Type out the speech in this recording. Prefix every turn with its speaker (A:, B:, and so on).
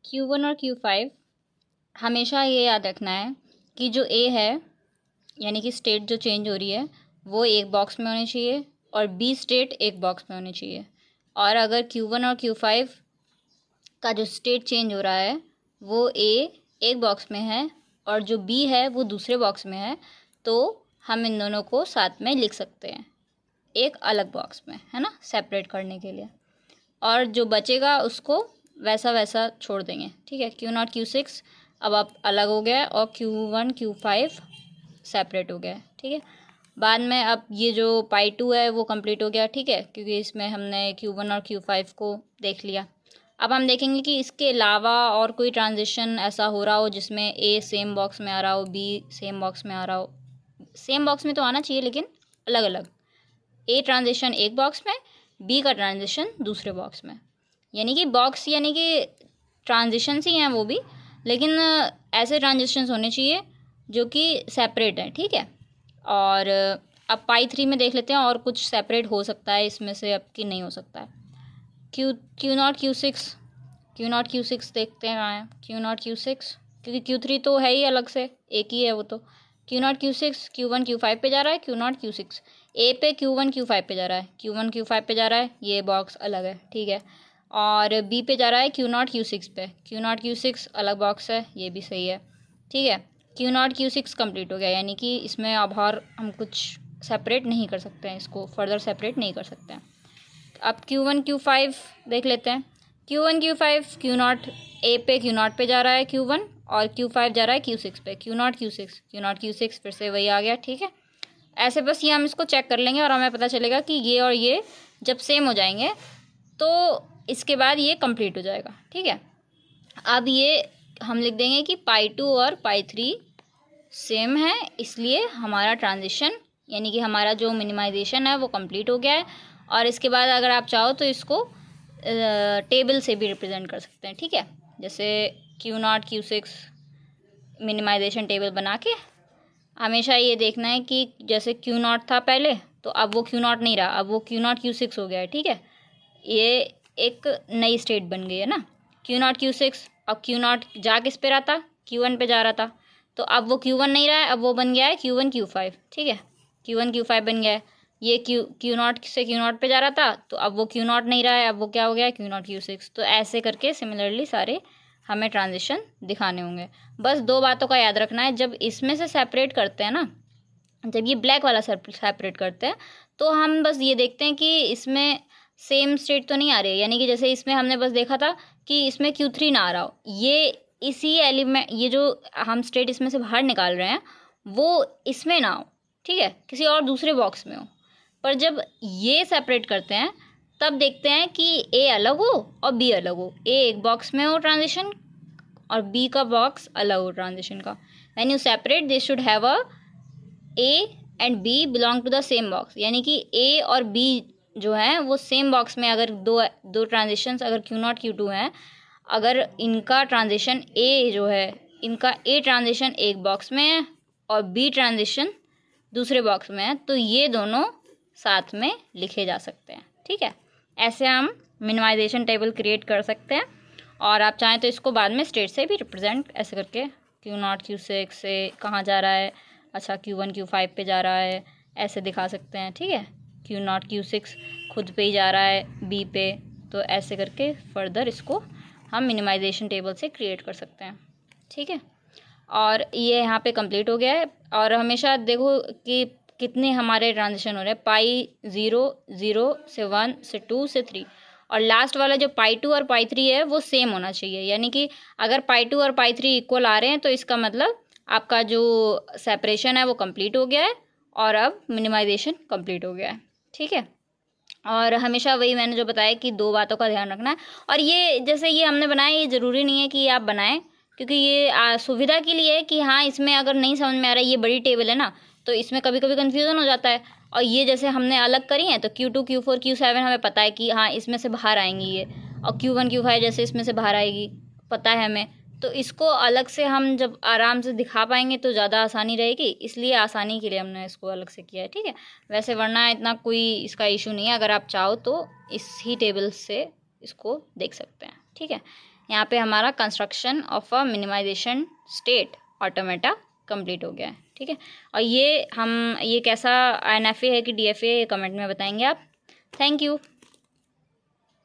A: Q1 और Q5 हमेशा ये याद रखना है कि जो A है यानी कि स्टेट जो चेंज हो रही है वो एक बॉक्स में होनी चाहिए और B स्टेट एक बॉक्स में होनी चाहिए। और अगर Q1 और Q5 का जो स्टेट चेंज हो रहा है वो A एक बॉक्स में है और जो B है वो दूसरे बॉक्स में है, तो हम इन दोनों को साथ में लिख सकते हैं एक अलग बॉक्स में, है ना, सेपरेट करने के लिए। और जो बचेगा उसको वैसा वैसा छोड़ देंगे, ठीक है। Q0 Q6 अब आप अलग हो गया और Q1 Q5 सेपरेट हो गया, ठीक है। बाद में अब ये जो पाई 2 है वो कंप्लीट हो गया, ठीक है, क्योंकि इसमें हमने Q1 और Q5 को देख लिया। अब हम देखेंगे कि इसके अलावा और कोई ट्रांजिशन ऐसा हो रहा हो जिसमें A सेम बॉक्स में आ रहा हो, B सेम बॉक्स में आ रहा हो। सेम बॉक्स में तो आना चाहिए लेकिन अलग अलग। A ट्रांजिशन एक बॉक्स में, B का ट्रांजिशन दूसरे बॉक्स में। यानी कि बॉक्स यानी कि ट्रांजिशंस ही हैं वो भी, लेकिन ऐसे ट्रांजिशंस होने चाहिए जो कि सेपरेट हैं, ठीक है। और अब पाई 3 में देख लेते हैं और कुछ सेपरेट हो सकता है इसमें से, अब कि नहीं हो सकता है। Q0 Q6 देखते हैं कहाँ है Q0 Q6, क्योंकि Q3 तो है ही अलग से, एक ही है वो तो। Q0 Q6 Q1 Q5 पे जा रहा है, Q0 Q6 A पे Q1 Q5 पे जा रहा है, Q1 Q5 पे जा रहा है, ये बॉक्स अलग है, ठीक है। और B पे जा रहा है Q0 Q6 पे, Q0 Q6 अलग बॉक्स है, ये भी सही है, ठीक है। Q0 Q6 कंप्लीट हो गया, यानी कि इसमें अब और हम कुछ सेपरेट नहीं कर सकते हैं, इसको फर्दर सेपरेट नहीं कर सकते हैं। अब Q1 Q5 देख लेते हैं। Q1 Q5 Q0 A पे Q0 पे जा रहा है Q1, और Q5 जा रहा है Q6 पे, Q0 Q6 फिर से वही आ गया, ठीक है। ऐसे बस ये हम इसको चेक कर लेंगे और हमें पता चलेगा कि ये और ये जब सेम हो जाएंगे तो इसके बाद ये कंप्लीट हो जाएगा, ठीक है। अब ये हम लिख देंगे कि पाई 2 और पाई 3 सेम है, इसलिए हमारा ट्रांजिशन यानी कि हमारा जो मिनिमाइजेशन है वो कंप्लीट हो गया है। और इसके बाद अगर आप चाहो तो इसको टेबल से भी रिप्रेजेंट कर सकते हैं, ठीक है। जैसे Q0 Q6 मिनिमाइजेशन टेबल बना के हमेशा ये देखना है कि जैसे Q0 था पहले, तो अब वो Q0 नहीं रहा, अब वो Q0 Q6 हो गया है, ठीक है। ये एक नई स्टेट बन गई है ना, Q0 Q6। अब Q0 जा किस पे रहा था, Q1 पे जा रहा था, तो अब वो Q1 नहीं रहा है, अब वो बन गया है Q1 Q5, ठीक है। Q1 Q5 बन गया है। ये Q0 से Q0 पे जा रहा था, तो अब वो Q0 नहीं रहा है, अब वो क्या हो गया है Q0 Q6। तो ऐसे करके सिमिलरली सारे हमें ट्रांजिशन दिखाने होंगे। बस दो बातों का याद रखना है, जब इसमें से सेपरेट करते हैं ना, जब ये ब्लैक वाला सेपरेट करते हैं, तो हम बस ये देखते हैं कि इसमें सेम स्टेट तो नहीं आ रही है। यानी कि जैसे इसमें हमने बस देखा था कि इसमें Q3 ना आ रहा हो, ये इसी एलिमेंट, ये जो हम स्टेट इसमें से बाहर निकाल रहे हैं वो इसमें ना हो, ठीक है, किसी और दूसरे बॉक्स में हो। पर जब ये सेपरेट करते हैं तब देखते हैं कि A अलग हो और B अलग हो, A एक बॉक्स में हो ट्रांजिशन और B का बॉक्स अलग हो ट्रांजिशन का। When you separate they should have a A and B belong to the same box, यानी कि A और B जो है वो सेम बॉक्स में, अगर दो ट्रांजिशंस अगर Q0 Q2 हैं, अगर इनका ट्रांजिशन A जो है, इनका A ट्रांजिशन एक बॉक्स में है और B ट्रांजिशन दूसरे बॉक्स में है, तो ये दोनों साथ में लिखे जा सकते हैं, ठीक है। ऐसे हम मिनिमाइजेशन टेबल क्रिएट कर सकते हैं, और आप चाहें तो इसको बाद में स्टेट से भी रिप्रेजेंट ऐसे करके Q0 Q6 से कहाँ जा रहा है, अच्छा Q1 Q5 पे जा रहा है, ऐसे दिखा सकते हैं, ठीक है। Q0 Q6 खुद पे ही जा रहा है B पे, तो ऐसे करके फर्दर इसको हम मिनिमाइजेशन टेबल से क्रिएट कर सकते हैं, ठीक है। और ये यहाँ पे कंप्लीट हो गया है। और हमेशा देखो कि कितने हमारे ट्रांजिशन हो रहे हैं, पाई 0 0 से 1 से 2 से 3, और लास्ट वाला जो पाई 2 और पाई 3 है वो सेम होना चाहिए। यानी कि अगर पाई 2 और पाई 3 इक्वल आ रहे हैं तो इसका मतलब आपका जो सेपरेशन है वो कंप्लीट हो गया है और अब मिनिमाइजेशन कंप्लीट हो गया है, ठीक है। और हमेशा वही मैंने जो बताया कि दो बातों का ध्यान रखना है। और ये जैसे ये हमने बनाया, ये ज़रूरी नहीं है कि आप बनाएं, क्योंकि ये सुविधा के लिए है कि हाँ, इसमें अगर नहीं समझ में आ रहा है, ये बड़ी टेबल है ना, तो इसमें कभी कभी कन्फ्यूज़न हो जाता है। और ये जैसे हमने अलग करी है तो Q2 Q4 Q7 हमें पता है कि हाँ इसमें से बाहर आएंगी ये, और Q1 Q5 जैसे इसमें से बाहर आएगी, पता है हमें। तो इसको अलग से हम जब आराम से दिखा पाएंगे तो ज़्यादा आसानी रहेगी, इसलिए आसानी के लिए हमने इसको अलग से किया है, ठीक है। वैसे वरना इतना कोई इसका इशू नहीं है, अगर आप चाहो तो इस ही टेबल से इसको देख सकते हैं, ठीक है। यहाँ पे हमारा construction of a minimization state automata complete हो गया है। ठीक है, और ये कैसा INFA है कि DFA है, ये कमेंट में बताएंगे आप। Thank you.